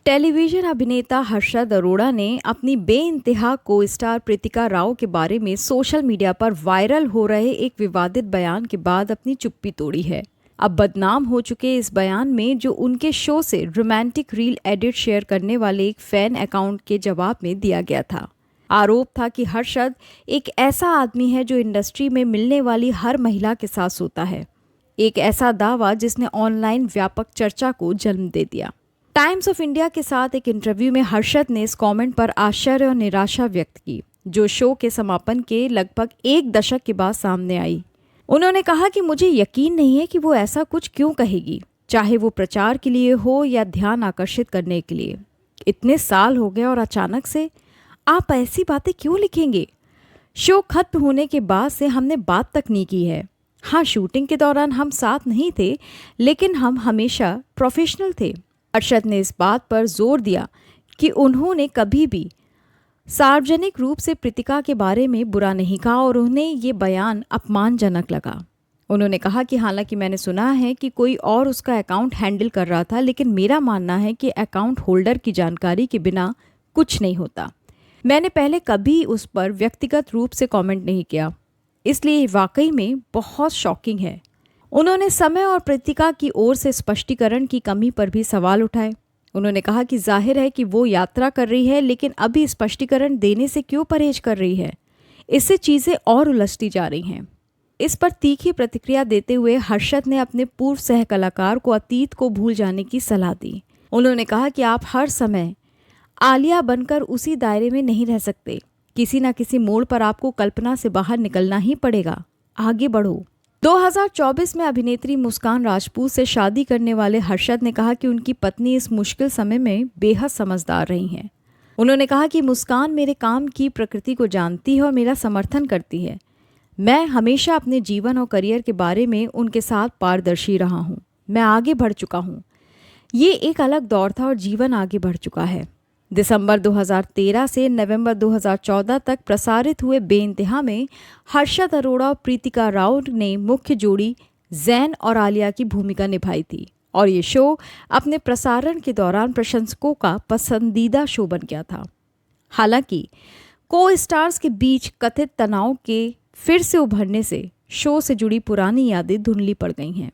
Television अभिनेता हर्षद अरोड़ा ने अपनी बेइंतहा को स्टार प्रीतिका राव के बारे में सोशल मीडिया पर वायरल हो रहे एक विवादित बयान के बाद अपनी चुप्पी तोड़ी है। अब बदनाम हो चुके इस बयान में जो उनके शो से रोमांटिक रील एडिट शेयर करने वाले एक फैन अकाउंट के जवाब में दिया गया था। आरोप था कि हर्षद एक ऐसा आदमी है जो इंडस्ट्री में मिलने वाली हर महिला के साथ सोता है। एक ऐसा दावा जिसने ऑनलाइन व्यापक चर्चा को जन्म दे दिया। टाइम्स ऑफ इंडिया के साथ एक इंटरव्यू में हर्षद ने इस कमेंट पर आश्चर्य और निराशा व्यक्त की, जो शो के समापन के लगभग एक दशक के बाद सामने आई। उन्होंने कहा कि मुझे यकीन नहीं है कि वो ऐसा कुछ क्यों कहेगी, चाहे वो प्रचार के लिए हो या ध्यान आकर्षित करने के लिए। इतने साल हो गए और अचानक से आप ऐसी बातें क्यों लिखेंगे? शो खत्म होने के बाद से हमने बात तक नहीं की है। हाँ, शूटिंग के दौरान हम साथ नहीं थे, लेकिन हम हमेशा प्रोफेशनल थे। हर्षद ने इस बात पर जोर दिया कि उन्होंने कभी भी सार्वजनिक रूप से प्रीतिका के बारे में बुरा नहीं कहा और उन्हें ये बयान अपमानजनक लगा। उन्होंने कहा कि हालांकि मैंने सुना है कि कोई और उसका अकाउंट हैंडल कर रहा था, लेकिन मेरा मानना है कि अकाउंट होल्डर की जानकारी के बिना कुछ नहीं होता। मैंने पहले कभी उस पर व्यक्तिगत रूप से कमेंट नहीं किया, इसलिए वाकई में बहुत शॉकिंग है। उन्होंने समय और प्रीतिका की ओर से स्पष्टीकरण की कमी पर भी सवाल उठाए। उन्होंने कहा कि जाहिर है कि वो यात्रा कर रही है, लेकिन अभी स्पष्टीकरण देने से क्यों परहेज कर रही है? इससे चीज़ें और उलझती जा रही हैं। इस पर तीखी प्रतिक्रिया देते हुए हर्षद ने अपने पूर्व सह कलाकार को अतीत को भूल जाने की सलाह दी। उन्होंने कहा कि आप हर समय आलिया बनकर उसी दायरे में नहीं रह सकते। किसी न किसी मोड़ पर आपको कल्पना से बाहर निकलना ही पड़ेगा। आगे बढ़ो। 2024 में अभिनेत्री मुस्कान राजपूत से शादी करने वाले हर्षद ने कहा कि उनकी पत्नी इस मुश्किल समय में बेहद समझदार रही हैं। उन्होंने कहा कि मुस्कान मेरे काम की प्रकृति को जानती है और मेरा समर्थन करती है। मैं हमेशा अपने जीवन और करियर के बारे में उनके साथ पारदर्शी रहा हूँ। मैं आगे बढ़ चुका हूँ। ये एक अलग दौर था और जीवन आगे बढ़ चुका है। दिसंबर 2013 से नवंबर 2014 तक प्रसारित हुए बेइंतहा में हर्षद अरोड़ा और प्रीतिका राव ने मुख्य जोड़ी जैन और आलिया की भूमिका निभाई थी और ये शो अपने प्रसारण के दौरान प्रशंसकों का पसंदीदा शो बन गया था। हालांकि को स्टार्स के बीच कथित तनाव के फिर से उभरने से शो से जुड़ी पुरानी यादें धुंधली पड़ गई हैं।